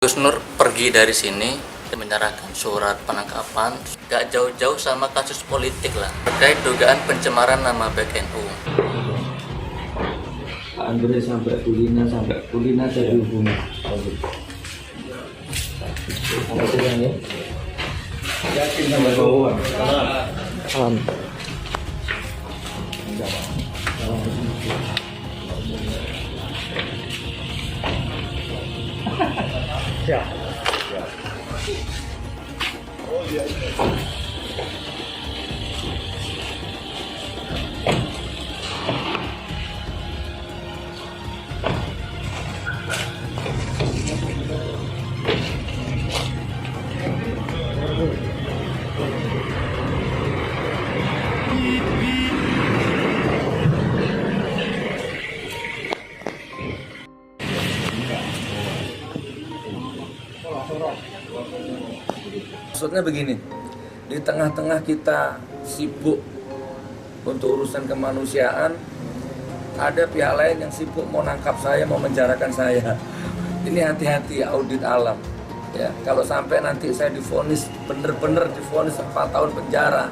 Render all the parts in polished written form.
Gus Nur pergi dari sini menyerahkan surat penangkapan, gak jauh-jauh sama kasus politik lah, terkait dugaan pencemaran nama baik NU. Andre sampai kulina jadi hubungan. Yakin sama bawaan. Salam. Ya. Oh iya. Maksudnya begini, di tengah-tengah kita sibuk untuk urusan kemanusiaan, ada pihak lain yang sibuk mau nangkap saya, mau menjarakan saya. Ini hati-hati audit alam. Ya, kalau sampai nanti saya divonis, bener-bener divonis 4 tahun penjara,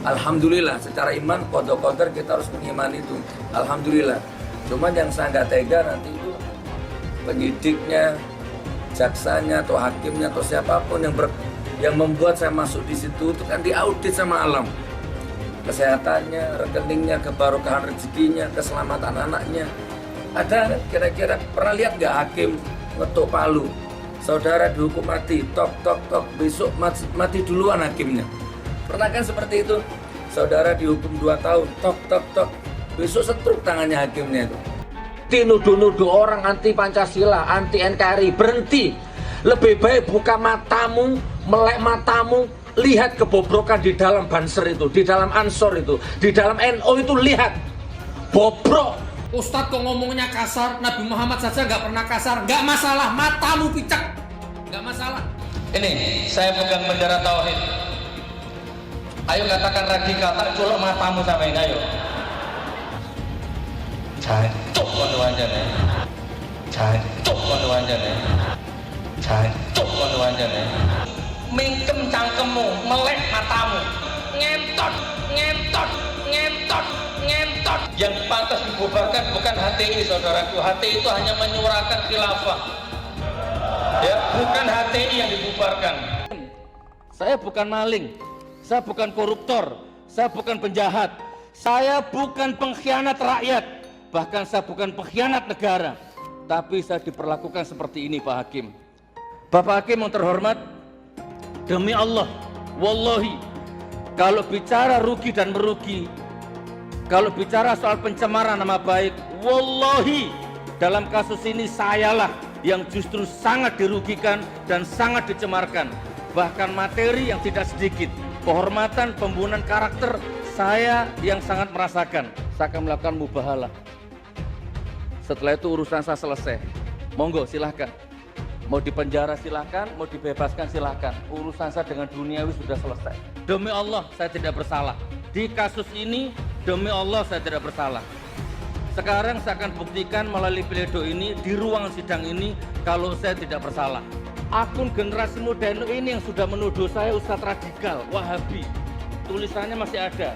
alhamdulillah, secara iman, qadha-qadar kita harus mengimani itu. Alhamdulillah. Cuman yang saya nggak tega nanti itu penyidiknya, jaksanya atau hakimnya atau siapapun yang membuat saya masuk di situ itu kan diaudit sama alam, kesehatannya, rekeningnya, kebarokahan rezekinya, keselamatan anaknya. Ada kira-kira pernah lihat nggak hakim ngetuk palu, saudara dihukum mati, tok tok tok, besok mati duluan hakimnya? Pernah kan seperti itu? Saudara dihukum 2 tahun, tok tok tok, besok setruk tangannya hakimnya itu. Nuduh-nuduh orang anti Pancasila, anti NKRI, berhenti. Lebih baik buka matamu, melek matamu, lihat kebobrokan di dalam Banser itu, di dalam Ansor itu, di dalam NU itu, lihat bobrok. Ustadz kok ngomongnya kasar, Nabi Muhammad saja nggak pernah kasar, nggak masalah, matamu picak, nggak masalah. Ini saya pegang bendera tauhid. Ayo katakan radikal, tak colok matamu sama ini, ayo. Jancuk kono wanjane. Jancuk kono wanjane. Jancuk kono wanjane. Mingkem cangkemmu, melek matamu. Ngentot, ngentot, ngentot, ngentot. Yang pantas dibubarkan bukan HTI, saudaraku. HTI itu hanya menyuarakan khilafah. Ya, bukan HTI yang dibubarkan. Saya bukan maling, saya bukan koruptor, saya bukan penjahat, saya bukan pengkhianat rakyat, bahkan saya bukan pengkhianat negara. Tapi saya diperlakukan seperti ini, Pak Hakim. Bapak Hakim yang terhormat, demi Allah, wallahi, kalau bicara rugi dan merugi, kalau bicara soal pencemaran nama baik, wallahi, dalam kasus ini sayalah yang justru sangat dirugikan dan sangat dicemarkan. Bahkan materi yang tidak sedikit, kehormatan, pembunuhan karakter, saya yang sangat merasakan. Saya akan melakukan mubahalah. Setelah itu urusan saya selesai. Monggo silahkan. Mau dipenjara silahkan, mau dibebaskan silahkan. Urusan saya dengan duniawi sudah selesai. Demi Allah saya tidak bersalah. Di kasus ini demi Allah saya tidak bersalah. Sekarang saya akan buktikan melalui pledoi ini, di ruang sidang ini, kalau saya tidak bersalah. Akun generasi muda NU ini yang sudah menuduh saya Ustadz radikal, Wahabi. Tulisannya masih ada.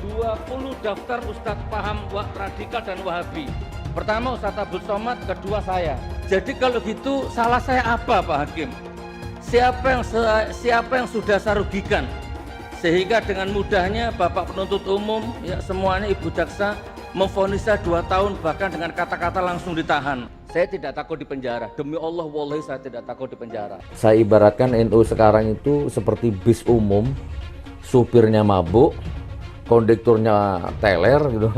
20 daftar Ustadz paham radikal dan Wahabi. Pertama Ustadz Abdul Somad, kedua saya. Jadi kalau gitu salah saya apa, Pak Hakim? Siapa yang sudah saya rugikan? Sehingga dengan mudahnya Bapak penuntut umum, ya semuanya Ibu Jaksa memvonis saya 2 tahun, bahkan dengan kata-kata langsung ditahan. Saya tidak takut di penjara. Demi Allah, wallahi saya tidak takut di penjara. Saya ibaratkan NU sekarang itu seperti bis umum, supirnya mabuk, kondekturnya teler gitu,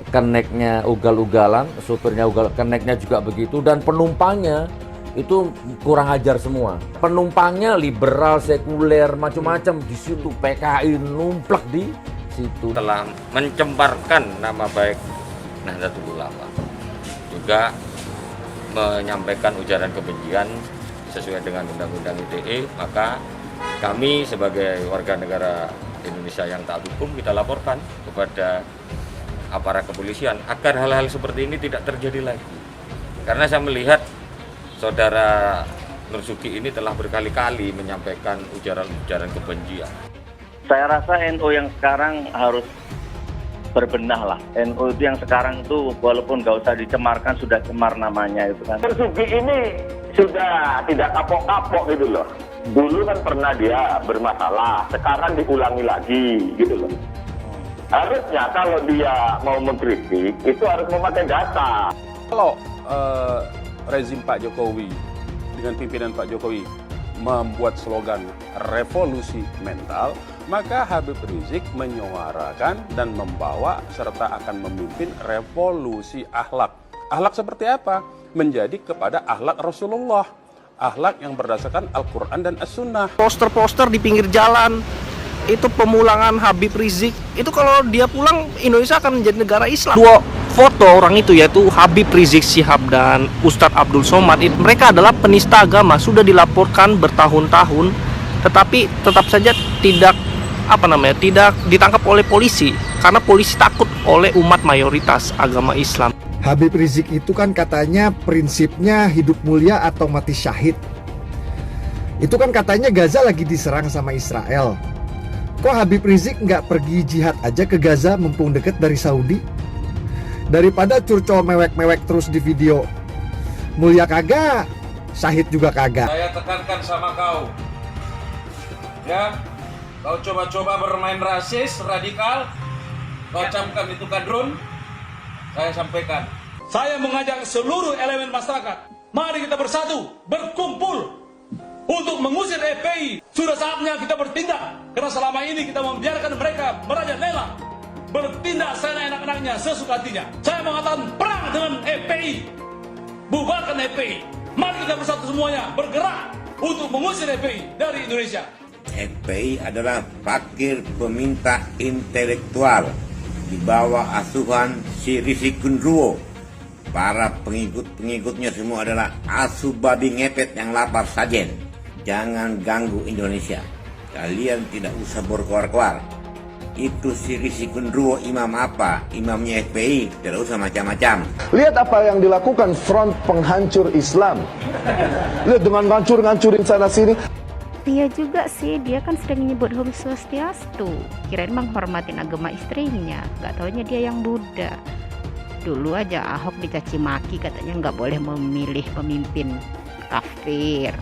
keneknya ugal-ugalan, supirnya ugal, keneknya juga begitu, dan penumpangnya itu kurang ajar semua. Penumpangnya liberal, sekuler, macam-macam. Di situ PKI numplek di situ. Telah mencemparkan nama baik Nahdlatul Ulama, juga menyampaikan ujaran kebencian sesuai dengan Undang-Undang ITE, maka kami sebagai warga negara Indonesia yang taat hukum, kita laporkan kepada aparat kepolisian agar hal-hal seperti ini tidak terjadi lagi. Karena saya melihat Saudara Nursugi ini telah berkali-kali menyampaikan ujaran-ujaran kebencian. Saya rasa NU yang sekarang harus berbenah lah. NU itu yang sekarang itu walaupun nggak usah dicemarkan, sudah cemar namanya itu kan. Nursugi ini sudah tidak kapok-kapok gitu loh. Dulu kan pernah dia bermasalah, sekarang diulangi lagi gitu loh. Harusnya kalau dia mau mengkritik itu harus memakai data. Kalau rezim Pak Jokowi dengan pimpinan Pak Jokowi membuat slogan revolusi mental, maka Habib Rizik menyuarakan dan membawa serta akan memimpin revolusi akhlak. Akhlak seperti apa? Menjadi kepada akhlak Rasulullah, akhlak yang berdasarkan Al-Quran dan As-Sunnah. Poster-poster di pinggir jalan, itu pemulangan Habib Rizik. Itu kalau dia pulang, Indonesia akan menjadi negara Islam. Dua foto orang itu, yaitu Habib Rizik Syihab dan Ustadz Abdul Somad, mereka adalah penista agama, sudah dilaporkan bertahun-tahun, tetapi tetap saja tidak ditangkap oleh polisi, karena polisi takut oleh umat mayoritas agama Islam. Habib Rizik itu kan katanya prinsipnya hidup mulia atau mati syahid. Itu kan katanya Gaza lagi diserang sama Israel. Kok Habib Rizik nggak pergi jihad aja ke Gaza mumpung deket dari Saudi? Daripada curcol mewek-mewek terus di video. Mulia kagak, syahid juga kagak. Saya tekankan sama kau, ya, kau coba-coba bermain rasis, radikal, kau camkan itu kadrun, saya sampaikan. Saya mengajak seluruh elemen masyarakat, mari kita bersatu, berkumpul untuk mengusir FPI. Sudah saatnya kita bertindak, karena selama ini kita membiarkan mereka merajalela, bertindak seenak-enaknya, sesuka hatinya. Saya mengatakan perang dengan FPI, bubarkan FPI. Mari kita bersatu semuanya, bergerak untuk mengusir FPI dari Indonesia. FPI adalah fakir peminta intelektual di bawah asuhan si Risi Kundruwo. Para pengikut-pengikutnya semua adalah asu babi ngepet yang lapar sajen. Jangan ganggu Indonesia. Kalian tidak usah berkoar-koar. Itu si Risi Kundruwo imam apa? Imamnya FPI, tidak usah macam-macam. Lihat apa yang dilakukan front penghancur Islam. Lihat dengan ngancur-ngancurin sana sini. Iya juga sih, dia kan sering menyebut Om Swastiastu, kirain menghormatin agama istrinya, gak taunya dia yang Buddha. Dulu aja Ahok dicaci maki, katanya nggak boleh memilih pemimpin kafir.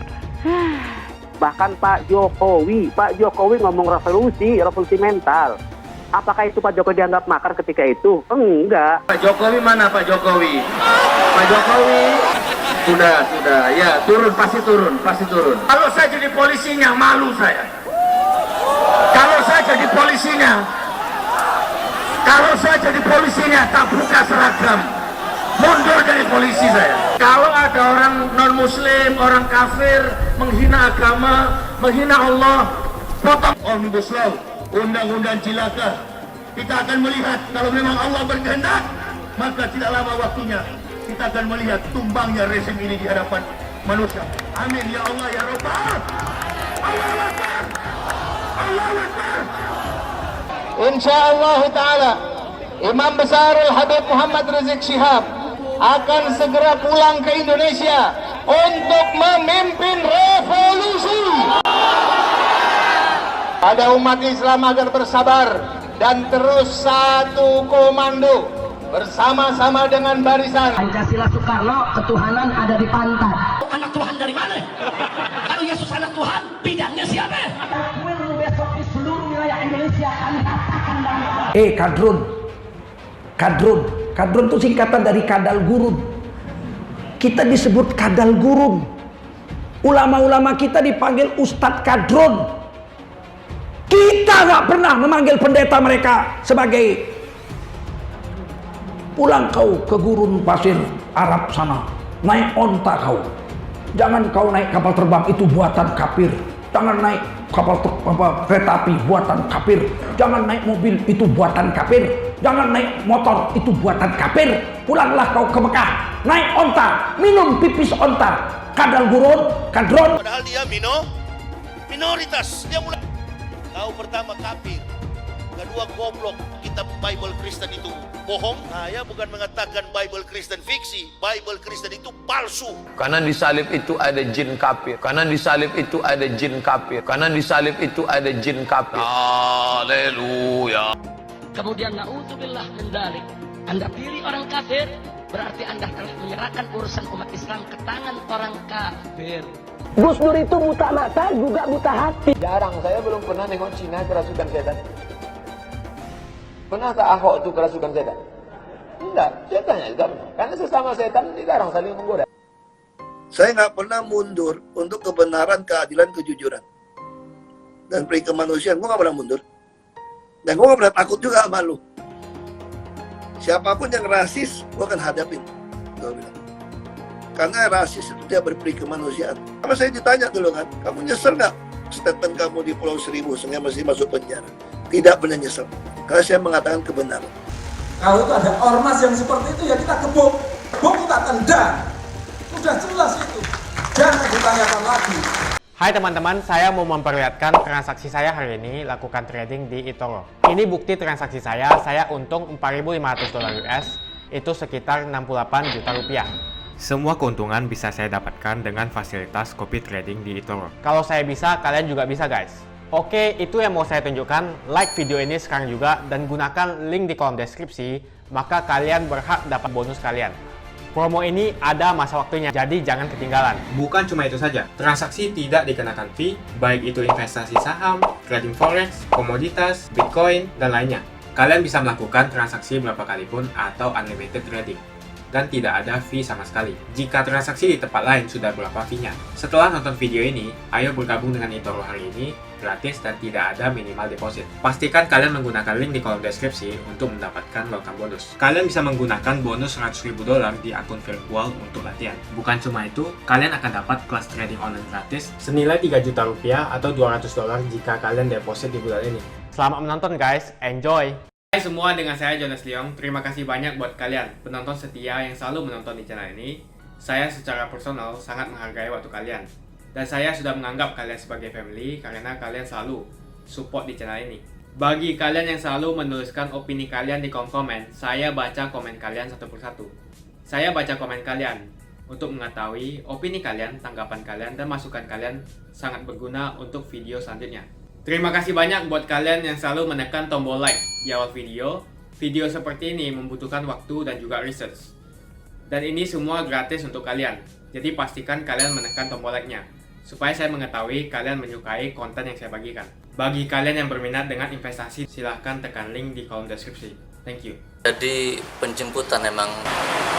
Bahkan Pak Jokowi ngomong revolusi mental. Apakah itu Pak Jokowi dianggap makar ketika itu? Enggak. Pak Jokowi mana Pak Jokowi? Pak Jokowi sudah, ya pasti turun. Kalau saya jadi polisinya, malu saya. Kalau saya jadi polisinya, tak buka seragam, mundur dari polisi saya. Kalau ada orang non-muslim, orang kafir, menghina agama, menghina Allah, potong Omnibus Law, undang-undang cilaka. Kita akan melihat kalau memang Allah berkehendak, maka tidak lama waktunya kita akan melihat tumbangnya rezim ini di hadapan manusia. Amin ya Allah ya Rabbal. Allahu Akbar. Allahu Akbar. Insyaallah taala Imam Besar Habib Muhammad Rizik Syihab akan segera pulang ke Indonesia untuk memimpin revolusi. Pada umat Islam agar bersabar dan terus satu komando, bersama-sama dengan barisan. Pancasila Soekarno, ketuhanan ada di pantat. Anak Tuhan dari mana? Kalau Yesus anak Tuhan, bidangnya siapa? Besok di seluruh wilayah Indonesia akan katakan Kadrun itu singkatan dari kadal gurun. Kita disebut kadal gurun. Ulama-ulama kita dipanggil Ustadz Kadrun. Kita nggak pernah memanggil pendeta mereka sebagai pulang kau ke gurun pasir Arab sana, naik onta kau. Jangan kau naik kapal terbang, itu buatan kafir. Jangan naik kereta api, buatan kafir. Jangan naik mobil, itu buatan kafir. Jangan naik motor, itu buatan kafir. Pulanglah kau ke Mekah, naik onta, minum pipis onta. Kadal gurun, kadron. Padahal dia minoritas. Dia mulai kau pertama kafir. Kedua, goblok, kitab Bible Kristen itu bohong. Saya bukan mengatakan Bible Kristen fiksi, Bible Kristen itu palsu. Karena di salib itu ada jin kafir. Karena di salib itu ada jin kafir. Karena di salib itu ada jin kafir. Haleluya. Kemudian na'udzubillah min dzalik. Anda pilih orang kafir, berarti Anda telah menyerahkan urusan umat Islam ke tangan orang kafir. Gus Dur itu buta mata juga buta hati. Jarang, saya belum pernah nengok Cina kerasukan setan. Pernah tak Ahok itu kerasukan setan? Enggak, setannya juga pernah. Karena sesama setan dilarang saling menggoda. Saya nggak pernah mundur untuk kebenaran, keadilan, kejujuran. Dan peri kemanusiaan, gue nggak pernah mundur. Dan gue nggak pernah takut juga sama lu. Siapapun yang rasis, gue akan hadapin. Gue bilang. Karena rasis itu dia berperi kemanusiaan. Karena saya ditanya dulu kan, kamu nyesel nggak statement kamu di Pulau Seribu sehingga masih masuk penjara? Tidak pernah nyesel. Karena saya mengatakan kebenaran. Kalau itu ada ormas yang seperti itu ya kita gebuk, kita tendang. Sudah jelas itu. Jangan ditanyakan lagi. Hai teman-teman, saya mau memperlihatkan transaksi saya hari ini lakukan trading di eToro. Ini bukti transaksi saya untung $4.500 US, itu sekitar 68 juta rupiah. Semua keuntungan bisa saya dapatkan dengan fasilitas copy trading di eToro. Kalau saya bisa, kalian juga bisa guys. Oke, itu yang mau saya tunjukkan. Like video ini sekarang juga dan gunakan link di kolom deskripsi, maka kalian berhak dapat bonus kalian. Promo ini ada masa waktunya, jadi jangan ketinggalan. Bukan cuma itu saja, transaksi tidak dikenakan fee, baik itu investasi saham, trading forex, komoditas, bitcoin, dan lainnya. Kalian bisa melakukan transaksi berapa kali pun atau unlimited trading. Dan tidak ada fee sama sekali. Jika transaksi di tempat lain sudah berapa fee-nya. Setelah nonton video ini, ayo bergabung dengan eToro hari ini, gratis dan tidak ada minimal deposit. Pastikan kalian menggunakan link di kolom deskripsi untuk mendapatkan welcome bonus. Kalian bisa menggunakan bonus $100.000 di akun virtual untuk latihan. Bukan cuma itu, kalian akan dapat kelas trading online gratis senilai 3 juta rupiah atau $200 jika kalian deposit di bulan ini. Selamat menonton guys, enjoy! Hai semua, dengan saya Jonas Leong. Terima kasih banyak buat kalian penonton setia yang selalu menonton di channel ini. Saya secara personal sangat menghargai waktu kalian. Dan saya sudah menganggap kalian sebagai family karena kalian selalu support di channel ini. Bagi kalian yang selalu menuliskan opini kalian di kolom komen, saya baca komen kalian satu persatu. Saya baca komen kalian untuk mengetahui opini kalian, tanggapan kalian, dan masukan kalian sangat berguna untuk video selanjutnya. Terima kasih banyak buat kalian yang selalu menekan tombol like di awal video. Video seperti ini membutuhkan waktu dan juga research. Dan ini semua gratis untuk kalian. Jadi pastikan kalian menekan tombol like-nya, supaya saya mengetahui kalian menyukai konten yang saya bagikan. Bagi kalian yang berminat dengan investasi, silahkan tekan link di kolom deskripsi. Thank you. Jadi penjemputan emang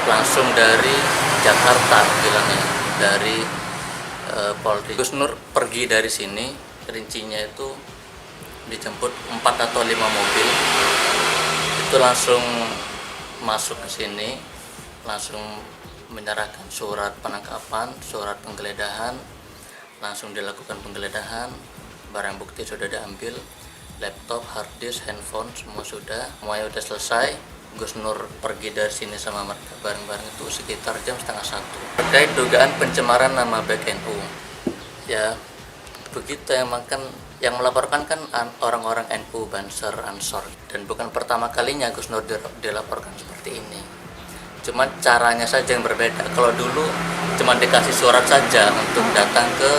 langsung dari Jakarta bilangnya, dari Polri. Gus Nur pergi dari sini. Rincinya itu dijemput 4 atau 5 mobil, itu langsung masuk ke sini, langsung menyerahkan surat penangkapan, surat penggeledahan, langsung dilakukan penggeledahan, barang bukti sudah diambil, laptop, hard disk, handphone, semuanya sudah selesai. Gus Nur pergi dari sini sama mereka bareng-bareng itu sekitar jam 12:30. Terkait dugaan pencemaran nama baik NU, ya begitu yang melaporkan kan orang-orang NU, Banser, Ansor, dan bukan pertama kalinya Gus Nur dilaporkan seperti ini. Cuma caranya saja yang berbeda. Kalau dulu cuma dikasih surat saja untuk datang ke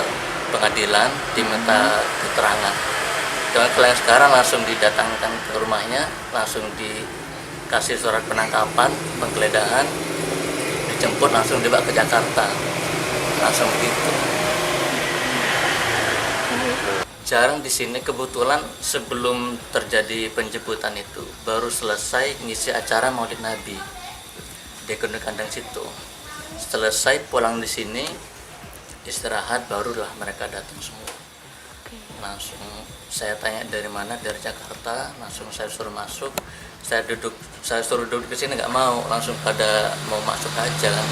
pengadilan diminta keterangan. Cuma kalau yang sekarang langsung didatangkan ke rumahnya, langsung dikasih surat penangkapan, penggeledahan, dijemput langsung dibawa ke Jakarta, langsung begitu. Jarang di sini, kebetulan sebelum terjadi penjemputan itu baru selesai ngisi acara Maulid Nabi di Gunung Kandang situ. Selesai pulang di sini istirahat, barulah mereka datang semua. Langsung saya tanya dari mana, dari Jakarta, langsung saya suruh masuk. Saya suruh duduk di sini nggak mau, langsung pada mau masuk aja kan,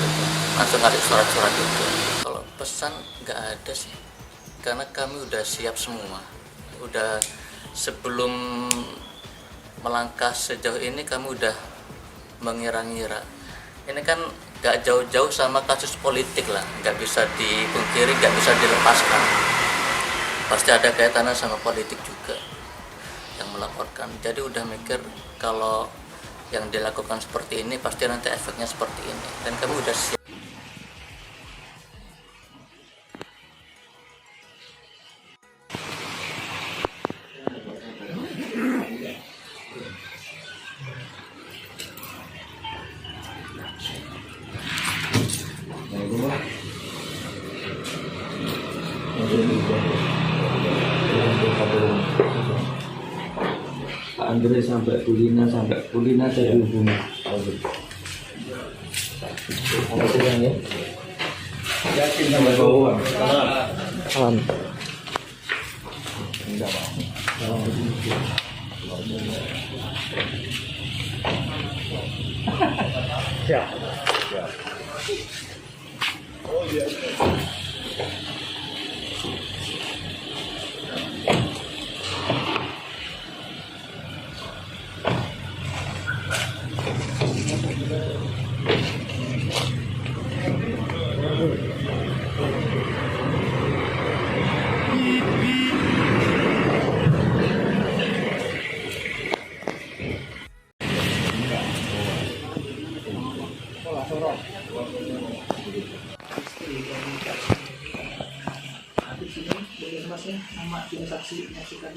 langsung ngasih surat-surat itu. Kalau pesan nggak ada sih. Karena kami udah siap semua, udah sebelum melangkah sejauh ini kami udah mengira-ngira. Ini kan gak jauh-jauh sama kasus politik lah, gak bisa dipungkiri, gak bisa dilepaskan. Pasti ada kaitannya sama politik juga. Yang melaporkan. Jadi udah mikir kalau yang dilakukan seperti ini pasti nanti efeknya seperti ini, dan kami udah siap. Pak Andre sampai Kulina saya dihubungi. Apa sih yang ya? Yakin sama bawang. Salam. Enggak mau. Siap. Oh iya.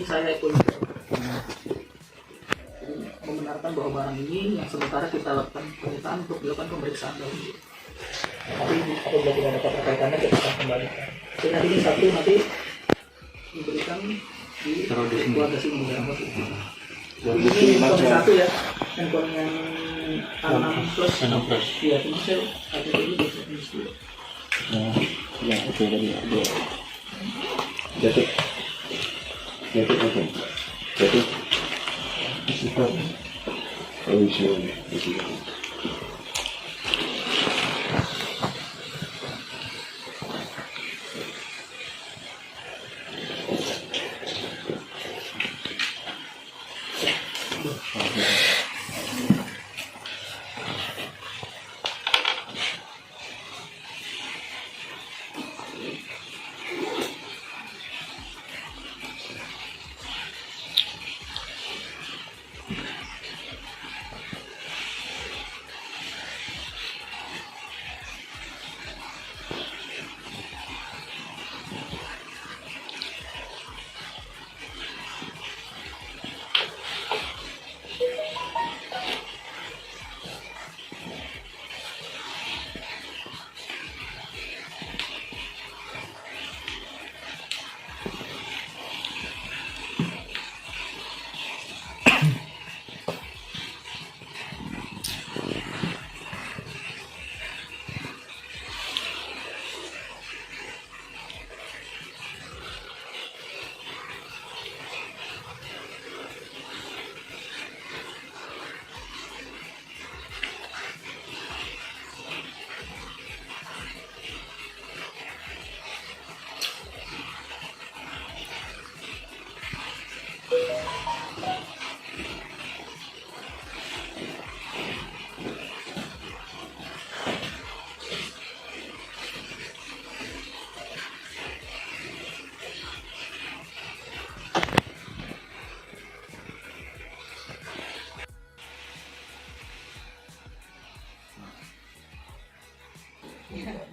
Saya ikut membenarkan bahwa barang ini yang sementara kita lakukan penyitaan untuk dilakukan pemeriksaan dahulu. Tapi apabila tidak dapat terkaitannya kita akan kembalikan. Jadi nanti ini satu nanti diberikan di keluarga sini berapa sih? Ini handphone satu ya, handphone yang 6 plus. Iya, cuma saya ada ini di sini. Ya, oke tadi ada. Jatuh. Oke. Jatuh. Sifat. Oh, iya.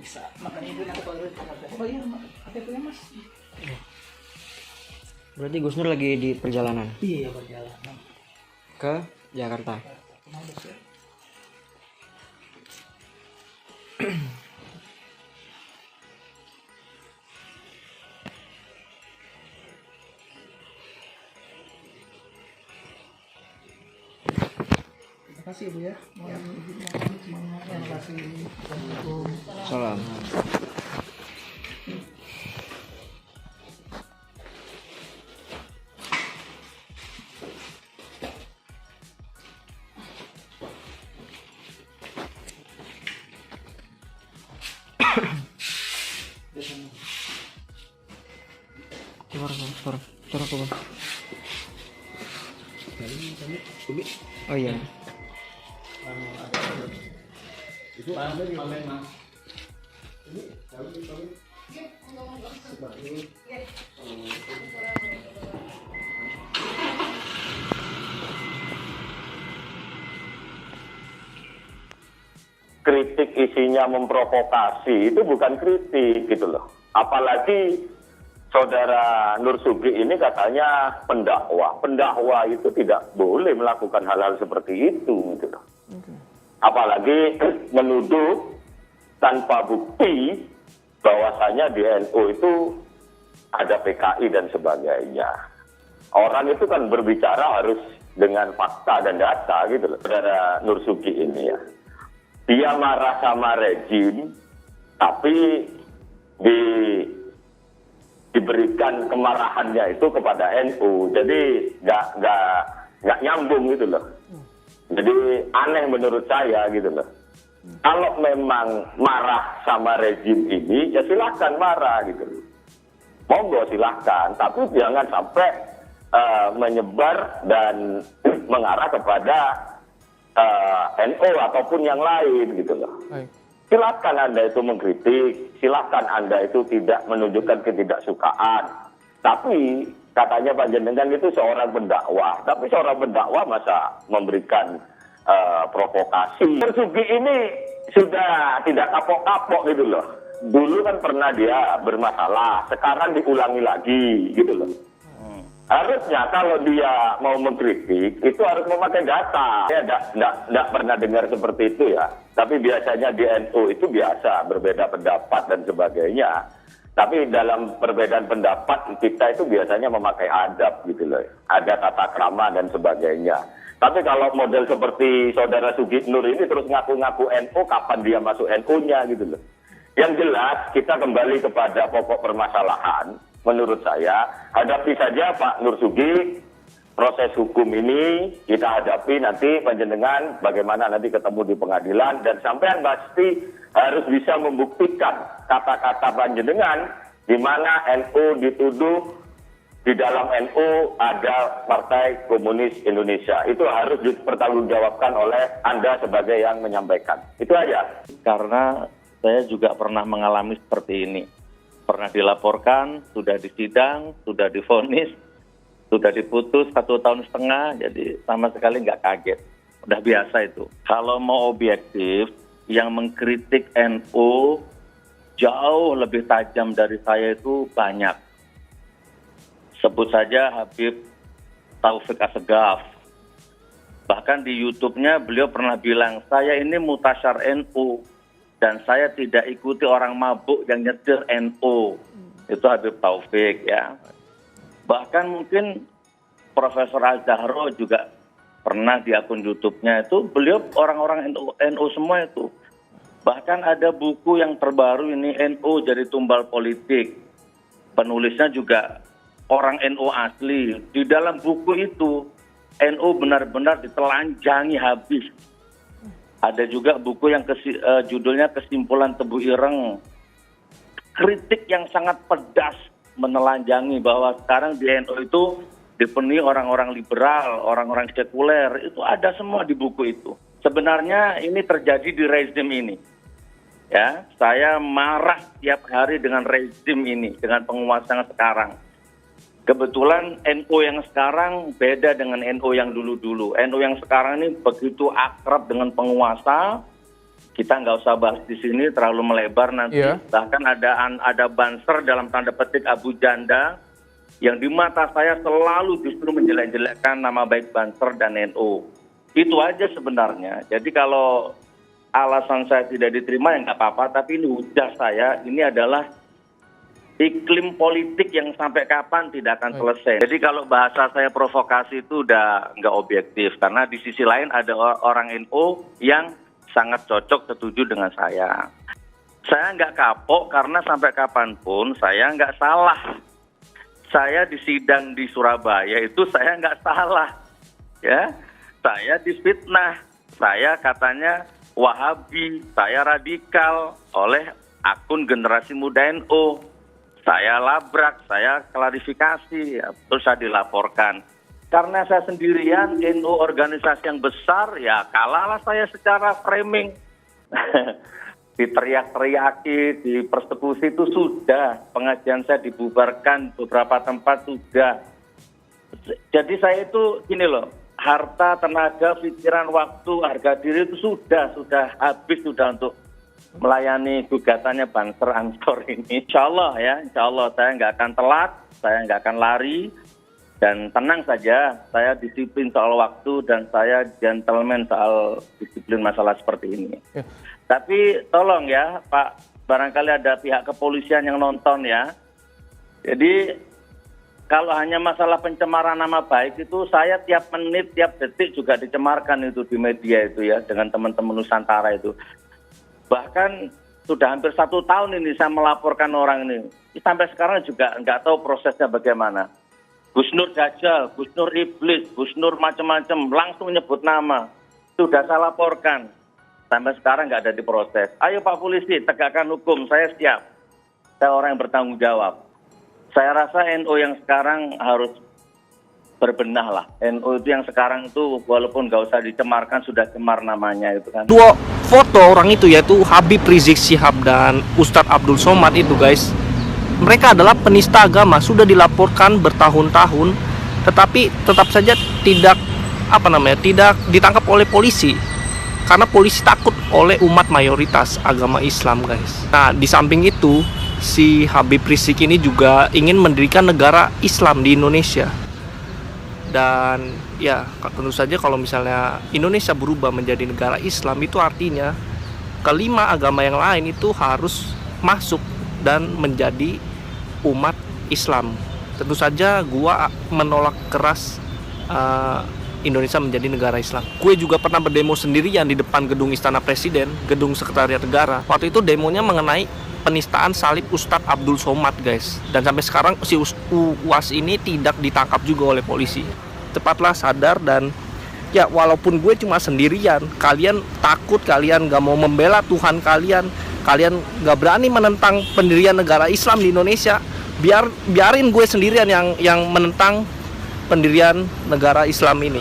Bisa makanya ibu nanti kalau oh iya KTP-nya mas. Berarti Gus Nur lagi di perjalanan? Iya, perjalanan ke Jakarta. Terima kasih Ibu ya. Mohon izin semuanya. Terima kasih. Assalamualaikum. Salam. Suara apa? Oh iya. Itu ada di mana mas? Ini kritik isinya memprovokasi itu bukan kritik gitu loh. Apalagi Saudara Nur Sugi ini katanya pendakwah. Pendakwah itu tidak boleh melakukan hal-hal seperti itu gitu loh. Apalagi menuduh tanpa bukti bahwasanya di NU itu ada PKI dan sebagainya. Orang itu kan berbicara harus dengan fakta dan data gitu loh. Saudara Nur Sugi ini ya, dia marah sama rejim, tapi diberikan kemarahannya itu kepada NU, jadi nggak nyambung gitu loh. Jadi aneh menurut saya gitu loh. Kalau memang marah sama rejim ini, ya silahkan marah gitu loh. Monggo silahkan, tapi jangan sampai menyebar dan mengarah kepada NU ataupun yang lain gitu loh. Silakan Anda itu mengkritik, silakan Anda itu tidak menunjukkan ketidaksukaan. Tapi katanya Pak Jenengan itu seorang pendakwah, tapi seorang pendakwah masa memberikan provokasi. Nur Sugi ini sudah tidak kapok-kapok gitu loh. Dulu kan pernah dia bermasalah, sekarang diulangi lagi gitu loh. Harusnya kalau dia mau mengkritik itu harus memakai data. Saya tidak pernah dengar seperti itu ya. Tapi biasanya di NU itu biasa berbeda pendapat dan sebagainya. Tapi dalam perbedaan pendapat kita itu biasanya memakai adab gitu loh. Ada tata krama dan sebagainya. Tapi kalau model seperti Saudara Sugi Nur ini terus ngaku-ngaku NU, kapan dia masuk NU-nya gitu loh. Yang jelas kita kembali kepada pokok permasalahan. Menurut saya, hadapi saja Pak Nur Sugi, proses hukum ini kita hadapi nanti panjenengan bagaimana nanti ketemu di pengadilan, dan sampean pasti harus bisa membuktikan kata-kata panjenengan di mana NU dituduh di dalam NU ada Partai Komunis Indonesia. Itu harus dipertanggungjawabkan oleh Anda sebagai yang menyampaikan. Itu aja. Karena saya juga pernah mengalami seperti ini. Pernah dilaporkan, sudah disidang, sudah divonis, sudah diputus 1,5 tahun, jadi sama sekali nggak kaget. Udah biasa itu. Kalau mau objektif, yang mengkritik NU jauh lebih tajam dari saya itu banyak. Sebut saja Habib Taufik Assegaf. Bahkan di YouTube-nya beliau pernah bilang, saya ini mutasyar NU. Dan saya tidak ikuti orang mabuk yang nyetir NU. Itu Habib Taufik ya. Bahkan mungkin Profesor Al-Zahro juga pernah di akun YouTube-nya itu, beliau orang-orang NU semua itu. Bahkan ada buku yang terbaru ini, NU jadi tumbal politik. Penulisnya juga orang NU asli. Di dalam buku itu, NU benar-benar ditelanjangi habis. Ada juga buku yang judulnya Kesimpulan Tebu Ireng. Kritik yang sangat pedas menelanjangi bahwa sekarang di NU itu dipenuhi orang-orang liberal, orang-orang sekuler. Itu ada semua di buku itu. Sebenarnya ini terjadi di rezim ini. Ya, saya marah tiap hari dengan rezim ini, dengan penguasa yang sekarang. Kebetulan NU yang sekarang beda dengan NU yang dulu-dulu. NU yang sekarang ini begitu akrab dengan penguasa. Kita nggak usah bahas di sini, terlalu melebar nanti. Yeah. Bahkan ada banser dalam tanda petik Abu Janda yang di mata saya selalu justru menjelek-jelekkan nama baik banser dan NU. Itu aja sebenarnya. Jadi kalau alasan saya tidak diterima ya nggak apa-apa. Tapi ini hujah saya, ini adalah iklim politik yang sampai kapan tidak akan selesai. Jadi kalau bahasa saya provokasi itu udah nggak objektif. Karena di sisi lain ada orang NU yang sangat cocok setuju dengan saya. Saya nggak kapok karena sampai kapanpun saya nggak salah. Saya disidang di Surabaya itu saya nggak salah. Ya, saya difitnah. Saya katanya Wahabi, saya radikal oleh akun Generasi Muda NU. Saya labrak, saya klarifikasi, ya, terus saya dilaporkan. Karena saya sendirian, NU organisasi yang besar, ya kalahlah saya secara framing. Diteriak-teriaki, dipersekusi itu sudah. Pengajian saya dibubarkan beberapa tempat sudah. Jadi saya itu, gini loh, harta, tenaga, pikiran, waktu, harga diri itu sudah habis untuk melayani gugatannya Banser Ansor ini. Insya Allah saya nggak akan telat, saya nggak akan lari, dan tenang saja, saya disiplin soal waktu dan saya gentleman soal disiplin masalah seperti ini. Tapi tolong ya Pak, barangkali ada pihak kepolisian yang nonton ya. Jadi kalau hanya masalah pencemaran nama baik itu, saya tiap menit, tiap detik juga dicemarkan itu di media itu ya, dengan teman-teman Nusantara itu. Bahkan sudah hampir 1 tahun ini saya melaporkan orang ini. Sampai sekarang juga nggak tahu prosesnya bagaimana. Gus Nur Dajjal, Gus Nur Iblis, Gus Nur macam-macam, langsung nyebut nama. Sudah saya laporkan. Sampai sekarang nggak ada diproses. Ayo Pak Polisi, tegakkan hukum, saya siap. Saya orang yang bertanggung jawab. Saya rasa NU yang sekarang harus berbenah lah. NU itu yang sekarang itu walaupun nggak usah dicemarkan, sudah cemar namanya itu kan. Dua foto orang itu yaitu Habib Rizik Syihab dan Ustadz Abdul Somad itu guys, mereka adalah penista agama, sudah dilaporkan bertahun-tahun, tetapi tetap saja tidak ditangkap oleh polisi karena polisi takut oleh umat mayoritas agama Islam guys. Nah di samping itu si Habib Rizik ini juga ingin mendirikan negara Islam di Indonesia. Dan ya tentu saja kalau misalnya Indonesia berubah menjadi negara Islam, itu artinya kelima agama yang lain itu harus masuk dan menjadi umat Islam. Tentu saja gua menolak keras Indonesia menjadi negara Islam. Gue juga pernah berdemo sendirian di depan gedung Istana Presiden, gedung Sekretariat Negara. Waktu itu demonya mengenai penistaan salib Ustadz Abdul Somad guys. Dan sampai sekarang si UAS ini tidak ditangkap juga oleh polisi. Cepatlah sadar, dan ya walaupun gue cuma sendirian, kalian takut, kalian gak mau membela Tuhan kalian gak berani menentang pendirian negara Islam di Indonesia, biarin gue sendirian yang menentang pendirian negara Islam ini.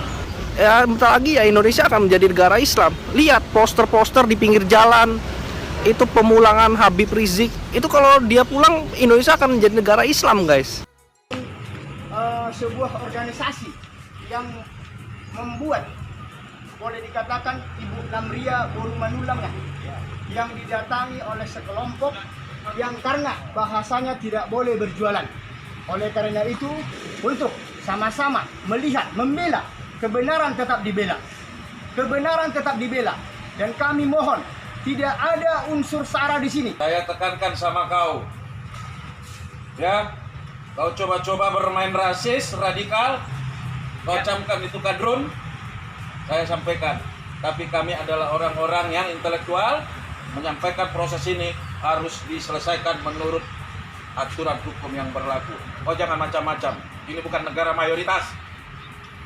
Ya bentar lagi ya Indonesia akan menjadi negara Islam. Lihat poster-poster di pinggir jalan, itu pemulangan Habib Rizik. Itu kalau dia pulang, Indonesia akan menjadi negara Islam guys. Sebuah organisasi yang membuat, boleh dikatakan Ibu Lamria Boru Manulang yang didatangi oleh sekelompok yang karena bahasanya tidak boleh berjualan. Oleh karena itu, untuk sama-sama melihat, membela, kebenaran tetap dibela. Kebenaran tetap dibela. Dan kami mohon, tidak ada unsur sara di sini. Saya tekankan sama kau, ya, kau coba-coba bermain rasis, radikal, kau camkan itu kadrun, saya sampaikan. Tapi kami adalah orang-orang yang intelektual, menyampaikan proses ini harus diselesaikan menurut aturan hukum yang berlaku. Kau jangan macam-macam, ini bukan negara mayoritas.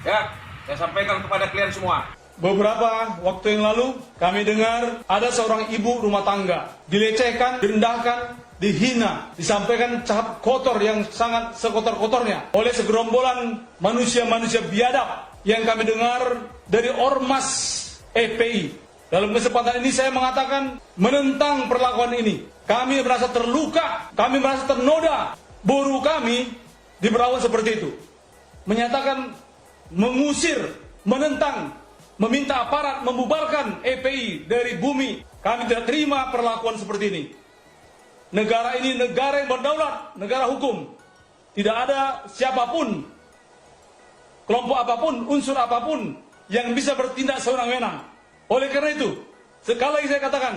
Ya, saya sampaikan kepada kalian semua. Beberapa waktu yang lalu kami dengar ada seorang ibu rumah tangga dilecehkan, direndahkan, dihina, disampaikan cap kotor yang sangat sekotor-kotornya oleh segerombolan manusia-manusia biadab yang kami dengar dari Ormas FPI. Dalam kesempatan ini saya mengatakan menentang perlakuan ini. Kami merasa terluka, kami merasa ternoda. Buruh kami diperlakukan seperti itu. Menyatakan mengusir, menentang, meminta aparat membubarkan FPI dari bumi. Kami tidak terima perlakuan seperti ini. Negara ini negara yang berdaulat, negara hukum. Tidak ada siapapun, kelompok apapun, unsur apapun yang bisa bertindak sewenang-wenang. Oleh karena itu, sekali lagi saya katakan,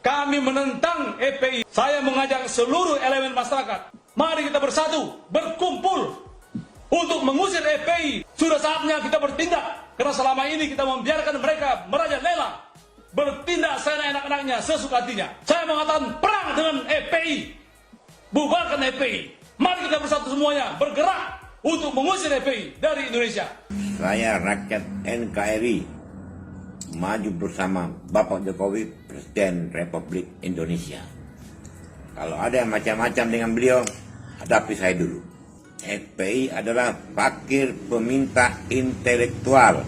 kami menentang FPI. Saya mengajak seluruh elemen masyarakat, mari kita bersatu, berkumpul untuk mengusir FPI. Sudah saatnya kita bertindak. Karena selama ini kita membiarkan mereka merajalela, bertindak seenak-enaknya, sesuka hatinya. Saya mengatakan perang dengan FPI, bubarkan FPI. Mari kita bersatu semuanya, bergerak untuk mengusir FPI dari Indonesia. Saya rakyat NKRI, maju bersama Bapak Jokowi, Presiden Republik Indonesia. Kalau ada yang macam-macam dengan beliau, hadapi saya dulu. FPI adalah fakir peminta intelektual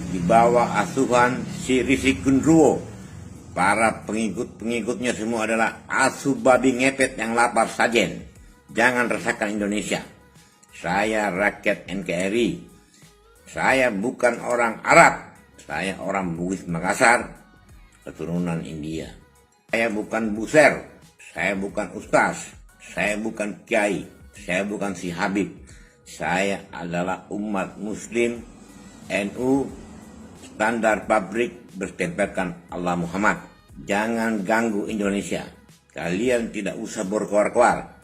di bawah asuhan si Rizik Gunruwo. Para pengikut-pengikutnya semua adalah asu babi ngepet yang lapar sajen. Jangan resahkan Indonesia. Saya rakyat NKRI Saya bukan orang Arab, saya orang Bugis Makassar, keturunan India. Saya bukan buser, saya bukan ustaz, saya bukan kiai, saya bukan si Habib. Saya adalah umat muslim NU, standar pabrik bertempelkan Allah Muhammad. Jangan ganggu Indonesia. Kalian tidak usah berkoar-koar.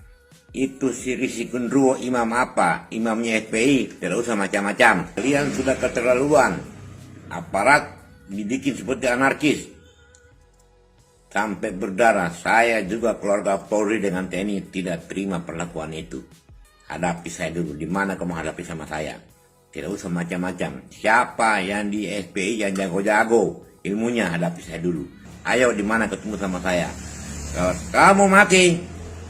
Itu si Risi Kundruwo imam apa? Imamnya FPI, tidak usah macam-macam. Kalian sudah keterlaluan. Aparat dibikin seperti anarkis. Sampai berdarah. Saya juga keluarga Polri dengan TNI tidak terima perlakuan itu. Hadapi saya dulu. Di mana kamu hadapi sama saya? Tidak usah macam-macam. Siapa yang di FPI yang jago-jago ilmunya, hadapi saya dulu. Ayo di mana ketemu sama saya? Kalau kamu mati,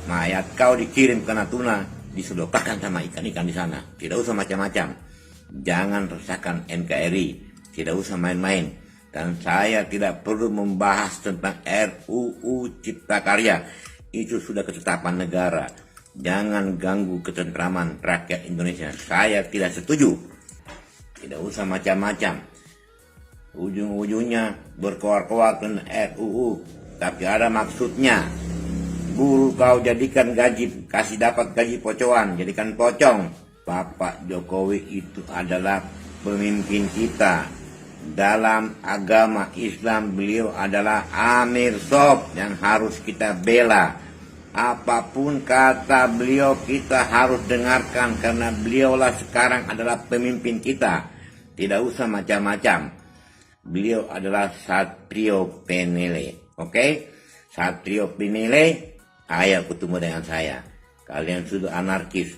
mayat kau dikirim ke Natuna, disedekahkan sama ikan-ikan di sana. Tidak usah macam-macam. Jangan resahkan NKRI. Tidak usah main-main. Dan saya tidak perlu membahas tentang RUU Cipta Karya. Itu sudah ketetapan negara. Jangan ganggu ketentraman rakyat Indonesia. Saya tidak setuju. Tidak usah macam-macam. Ujung-ujungnya berkoar-koar tentang RUU. Tapi ada maksudnya. Guru kau jadikan gaji, kasih dapat gaji pocoan, jadikan pocong. Bapak Jokowi itu adalah pemimpin kita. Dalam agama Islam beliau adalah Amir Sob yang harus kita bela. Apapun kata beliau kita harus dengarkan karena beliaulah sekarang adalah pemimpin kita. Tidak usah macam-macam. Beliau adalah Satrio Penele. Oke? Satrio Penele, ayo ketemu dengan saya. Kalian sudah anarkis.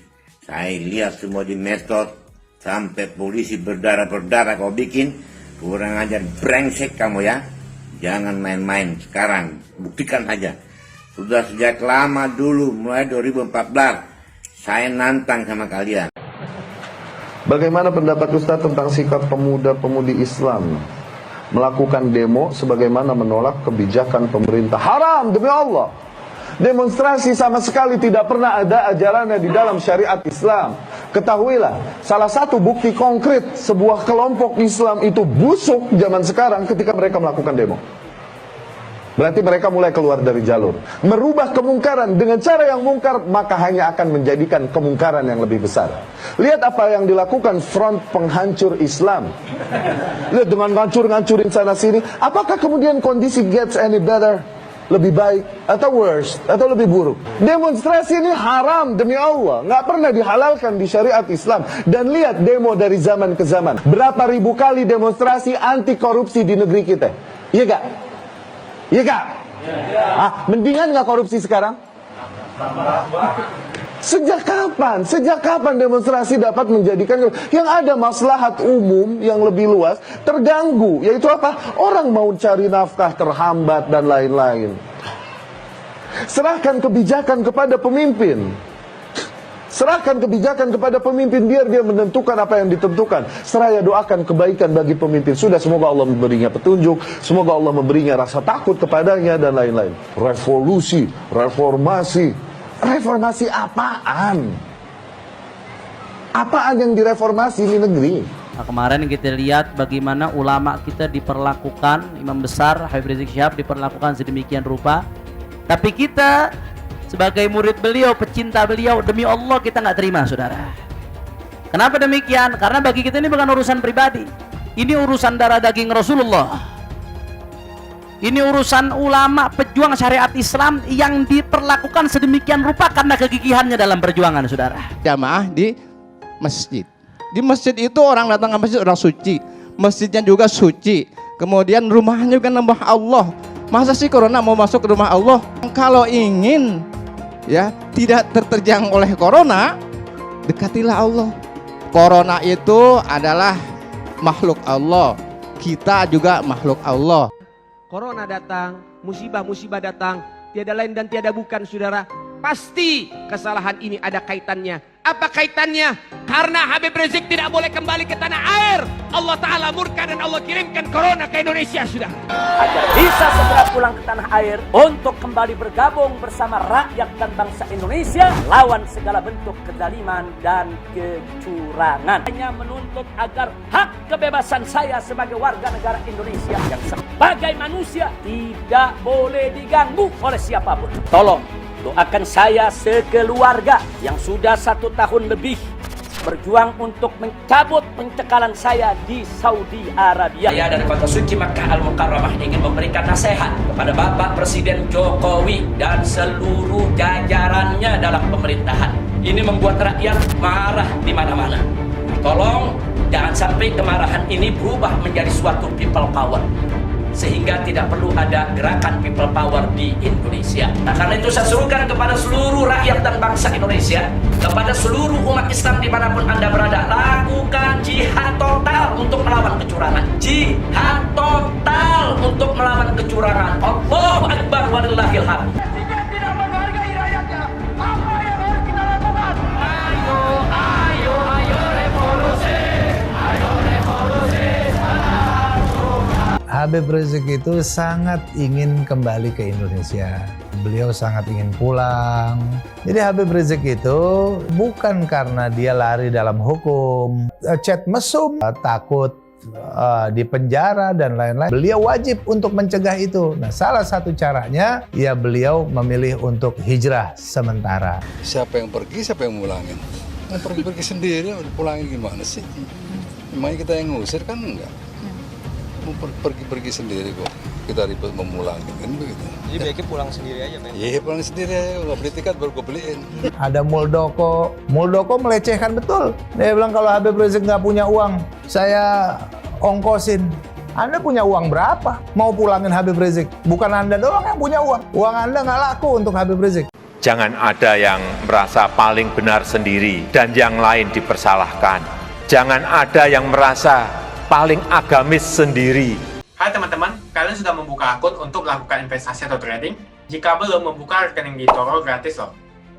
Saya lihat semua di medsos. Sampai polisi berdarah-berdarah kau bikin. Kurang ajar, brengsek kamu ya. Jangan main-main sekarang. Buktikan saja. Sudah sejak lama dulu, mulai 2014. Saya nantang sama kalian. Bagaimana pendapat Ustaz tentang sikap pemuda-pemudi Islam melakukan demo sebagaimana menolak kebijakan pemerintah? Haram demi Allah. Demonstrasi sama sekali tidak pernah ada ajarannya di dalam syariat Islam. Ketahuilah, salah satu bukti konkret sebuah kelompok Islam itu busuk zaman sekarang ketika mereka melakukan demo. Berarti mereka mulai keluar dari jalur. Merubah kemungkaran dengan cara yang mungkar, maka hanya akan menjadikan kemungkaran yang lebih besar. Lihat apa yang dilakukan front penghancur Islam. Lihat dengan ngancur-ngancurin sana sini. Apakah kemudian kondisi gets any better? Lebih baik atau worse atau lebih buruk? Demonstrasi ini haram demi Allah, nggak pernah dihalalkan di syariat Islam. Dan lihat demo dari zaman ke zaman, berapa ribu kali demonstrasi anti korupsi di negeri kita. Iya gak? Iya gak? Mendingan nggak korupsi sekarang? Sejak kapan? Sejak kapan demonstrasi dapat menjadikan yang ada maslahat umum yang lebih luas terganggu? Yaitu apa? Orang mau cari nafkah terhambat dan lain-lain. Serahkan kebijakan kepada pemimpin. Serahkan kebijakan kepada pemimpin biar dia menentukan apa yang ditentukan. Seraya doakan kebaikan bagi pemimpin. Sudah, semoga Allah memberinya petunjuk, semoga Allah memberinya rasa takut kepadanya dan lain-lain. Revolusi, reformasi. Reformasi apaan? Apaan yang direformasi di negeri? Nah, kemarin kita lihat bagaimana ulama kita diperlakukan, Imam Besar Habib Rizik Syihab diperlakukan sedemikian rupa. Tapi kita sebagai murid beliau, pecinta beliau, demi Allah kita nggak terima, saudara. Kenapa demikian? Karena bagi kita ini bukan urusan pribadi. Ini urusan darah daging Rasulullah. Ini urusan ulama pejuang syariat Islam yang diperlakukan sedemikian rupa karena kegigihannya dalam perjuangan, saudara. Jamaah di masjid. Di masjid itu orang datang ke masjid orang suci. Masjidnya juga suci. Kemudian rumahnya juga nambah Allah. Masa sih corona mau masuk ke rumah Allah? Kalau ingin ya tidak terterjang oleh corona, dekatilah Allah. Corona itu adalah makhluk Allah. Kita juga makhluk Allah. Corona datang, musibah-musibah datang, tiada lain dan tiada bukan, saudara. Pasti kesalahan ini ada kaitannya. Apa kaitannya? Karena Habib Rizik tidak boleh kembali ke tanah air. Allah Ta'ala murka dan Allah kirimkan corona ke Indonesia sudah. Agar bisa segera pulang ke tanah air untuk kembali bergabung bersama rakyat dan bangsa Indonesia lawan segala bentuk kezaliman dan kecurangan. Hanya menuntut agar hak kebebasan saya sebagai warga negara Indonesia yang sebagai manusia tidak boleh diganggu oleh siapapun. Tolong doakan saya sekeluarga yang sudah 1 tahun lebih berjuang untuk mencabut pencekalan saya di Saudi Arabia. Saya dari kota suci Makkah Al-Mukarramah ingin memberikan nasihat kepada Bapak Presiden Jokowi dan seluruh jajarannya dalam pemerintahan. Ini membuat rakyat marah di mana-mana. Tolong jangan sampai kemarahan ini berubah menjadi suatu people power, sehingga tidak perlu ada gerakan people power di Indonesia. Nah, karena itu saya serukan kepada seluruh rakyat dan bangsa Indonesia, kepada seluruh umat Islam dimanapun Anda berada, lakukan jihad total untuk melawan kecurangan. Jihad total untuk melawan kecurangan. Allahu Akbar walillahil hamd. Presiden tidak menghargai rakyatnya. Apa yang harus kita lakukan? Ayo revolusi. Ayo revolusi. Habib Rizik itu sangat ingin kembali ke Indonesia. Beliau sangat ingin pulang. Jadi Habib Rizik itu bukan karena dia lari dalam hukum, chat mesum, takut di penjara dan lain-lain. Beliau wajib untuk mencegah itu. Nah, salah satu caranya ya beliau memilih untuk hijrah sementara. Siapa yang pergi, siapa yang mulangin? Pergi sendiri, pulangin gimana sih? Memangnya kita yang ngusir kan enggak? Mau pergi sendiri kok, kita ribet memulangin kan begitu. Jadi baiknya pulang sendiri aja, men? Iya, pulang sendiri aja, nggak beli tiket baru gue beliin. Ada Muldoko melecehkan betul. Dia bilang kalau Habib Rizik nggak punya uang, saya ongkosin. Anda punya uang berapa? Mau pulangin Habib Rizik? Bukan Anda doang yang punya uang. Uang Anda nggak laku untuk Habib Rizik. Jangan ada yang merasa paling benar sendiri dan yang lain dipersalahkan. Jangan ada yang merasa paling agamis sendiri. Hai teman-teman, kalian sudah membuka akun untuk melakukan investasi atau trading? Jika belum, membuka rekening di eToro gratis loh.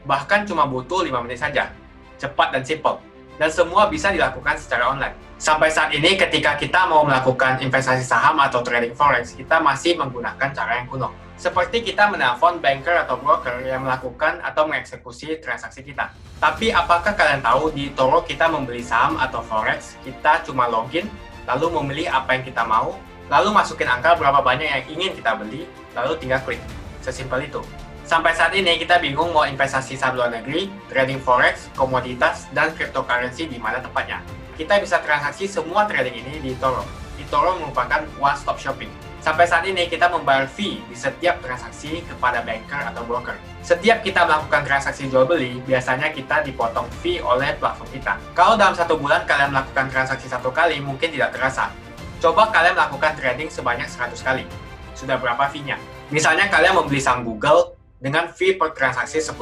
Bahkan cuma butuh 5 menit saja. Cepat dan simple. Dan semua bisa dilakukan secara online. Sampai saat ini ketika kita mau melakukan investasi saham atau trading forex, kita masih menggunakan cara yang kuno. Seperti kita menelpon banker atau broker yang melakukan atau mengeksekusi transaksi kita. Tapi apakah kalian tahu di eToro kita membeli saham atau forex, kita cuma login, lalu memilih apa yang kita mau, lalu masukin angka berapa banyak yang ingin kita beli, lalu tinggal klik. Sesimpel itu. Sampai saat ini kita bingung mau investasi saham luar negeri, trading forex, komoditas, dan cryptocurrency di mana tepatnya. Kita bisa transaksi semua trading ini di eToro. eToro merupakan one-stop shopping. Sampai saat ini kita membayar fee di setiap transaksi kepada banker atau broker. Setiap kita melakukan transaksi jual beli, biasanya kita dipotong fee oleh platform kita. Kalau dalam 1 bulan kalian melakukan transaksi 1 kali, mungkin tidak terasa. Coba kalian melakukan trading sebanyak 100 kali. Sudah berapa fee-nya? Misalnya kalian membeli saham Google dengan fee per transaksi $10.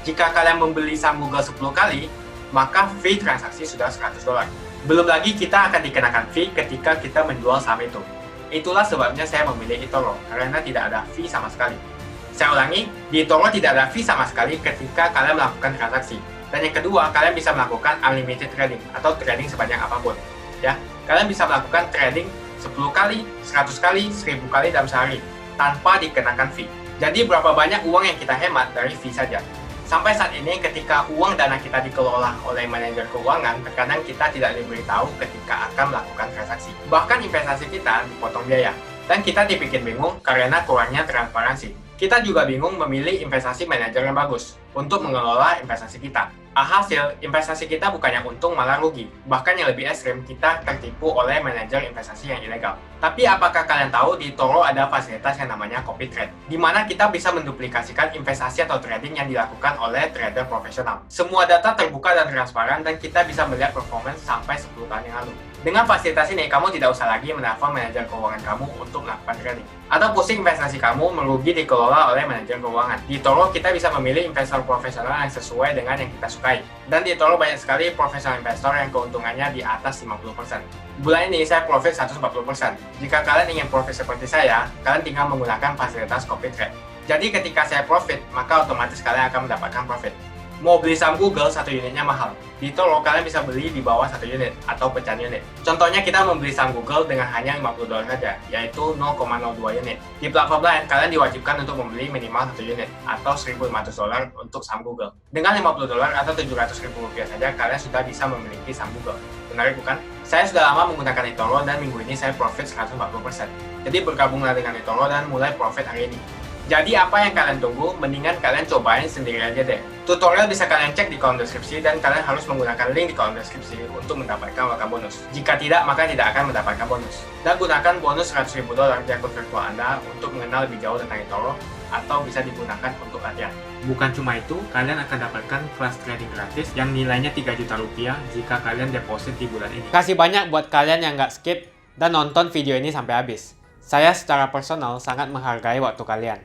Jika kalian membeli saham Google 10 kali, maka fee transaksi sudah $100. Belum lagi kita akan dikenakan fee ketika kita menjual saham itu. Itulah sebabnya saya memilih eToro, karena tidak ada fee sama sekali. Saya ulangi, di eToro tidak ada fee sama sekali ketika kalian melakukan transaksi. Dan yang kedua, kalian bisa melakukan unlimited trading atau trading sebanyak apapun. Ya, kalian bisa melakukan trading 10 kali, 100 kali, 1000 kali dalam sehari tanpa dikenakan fee. Jadi berapa banyak uang yang kita hemat dari fee saja. Sampai saat ini ketika uang dana kita dikelola oleh manajer keuangan, terkadang kita tidak diberitahu ketika akan melakukan transaksi. Bahkan investasi kita dipotong biaya. Dan kita dibikin bingung karena kurangnya transparansi. Kita juga bingung memilih investasi manajer yang bagus untuk mengelola investasi kita. Alhasil, investasi kita bukannya untung malah rugi. Bahkan yang lebih ekstrim, kita tertipu oleh manajer investasi yang ilegal. Tapi apakah kalian tahu di eToro ada fasilitas yang namanya copy trade, di mana kita bisa menduplikasikan investasi atau trading yang dilakukan oleh trader profesional. Semua data terbuka dan transparan dan kita bisa melihat performance sampai 10 tahun yang lalu. Dengan fasilitas ini, kamu tidak usah lagi menelpon manajer keuangan kamu untuk melakukan trading. Atau pusing investasi kamu merugi dikelola oleh manajer keuangan. Di eToro, kita bisa memilih investor profesional yang sesuai dengan yang kita sukai. Dan di eToro banyak sekali profesional investor yang keuntungannya di atas 50%. Bulan ini saya profit 140%. Jika kalian ingin profit seperti saya, kalian tinggal menggunakan fasilitas copy trade. Jadi ketika saya profit, maka otomatis kalian akan mendapatkan profit. Mau beli saham Google, 1 unitnya mahal. Di eToro kalian bisa beli di bawah 1 unit atau pecahan unit. Contohnya kita membeli saham Google dengan hanya $50 saja, yaitu 0,02 unit. Di platform lain, kalian diwajibkan untuk membeli minimal 1 unit atau $1.500 untuk saham Google. Dengan $50 atau Rp700.000 saja, kalian sudah bisa memiliki saham Google. Menarik bukan? Saya sudah lama menggunakan eToro dan minggu ini saya profit 140%. Jadi bergabunglah dengan eToro dan mulai profit hari ini. Jadi apa yang kalian tunggu? Mendingan kalian cobain sendiri aja deh. Tutorial bisa kalian cek di kolom deskripsi dan kalian harus menggunakan link di kolom deskripsi untuk mendapatkan welcome bonus. Jika tidak, maka tidak akan mendapatkan bonus. Dan gunakan bonus $100.000 di akun virtual Anda untuk mengenal lebih jauh tentang eToro atau bisa digunakan untuk latihan. Bukan cuma itu, kalian akan dapatkan kelas trading gratis yang nilainya Rp3 juta jika kalian deposit di bulan ini. Kasih banyak buat kalian yang nggak skip dan nonton video ini sampai habis. Saya secara personal sangat menghargai waktu kalian.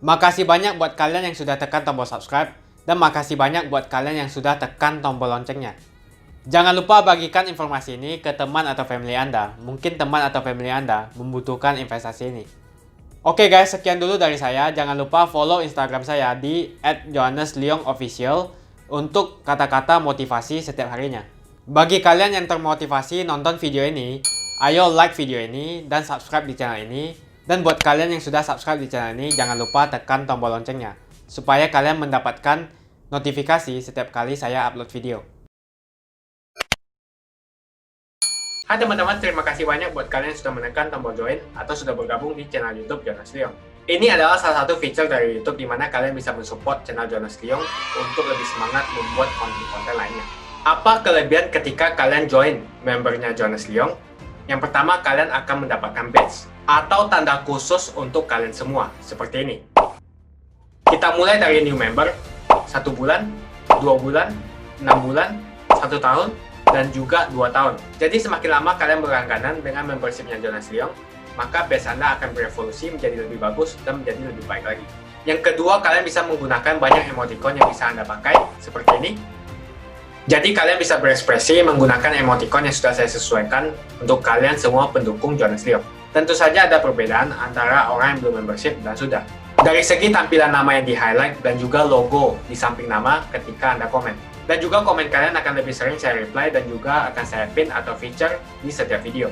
Makasih banyak buat kalian yang sudah tekan tombol subscribe dan makasih banyak buat kalian yang sudah tekan tombol loncengnya. Jangan lupa bagikan informasi ini ke teman atau family Anda. Mungkin teman atau family Anda membutuhkan investasi ini. Oke guys, sekian dulu dari saya. Jangan lupa follow Instagram saya di @johannesleongofficial untuk kata-kata motivasi setiap harinya. Bagi kalian yang termotivasi nonton video ini, ayo like video ini dan subscribe di channel ini. Dan buat kalian yang sudah subscribe di channel ini, jangan lupa tekan tombol loncengnya supaya kalian mendapatkan notifikasi setiap kali saya upload video. Hai teman-teman, terima kasih banyak buat kalian yang sudah menekan tombol join atau sudah bergabung di channel YouTube Jonas Leong. Ini adalah salah satu feature dari YouTube di mana kalian bisa mensupport channel Jonas Leong untuk lebih semangat membuat konten-konten lainnya. Apa kelebihan ketika kalian join membernya Jonas Leong? Yang pertama, kalian akan mendapatkan badge atau tanda khusus untuk kalian semua, seperti ini. Kita mulai dari new member, 1 bulan, 2 bulan, 6 bulan, 1 tahun, dan juga 2 tahun. Jadi semakin lama kalian berlangganan dengan membershipnya Jonas Leong, maka badge Anda akan berevolusi menjadi lebih bagus dan menjadi lebih baik lagi. Yang kedua, kalian bisa menggunakan banyak emoticon yang bisa Anda pakai, seperti ini. Jadi kalian bisa berekspresi menggunakan emoticon yang sudah saya sesuaikan untuk kalian semua pendukung Jonas Leong. Tentu saja ada perbedaan antara orang yang belum membership dan sudah. Dari segi tampilan nama yang di-highlight dan juga logo di samping nama ketika Anda komen. Dan juga komen kalian akan lebih sering saya reply dan juga akan saya pin atau feature di setiap video.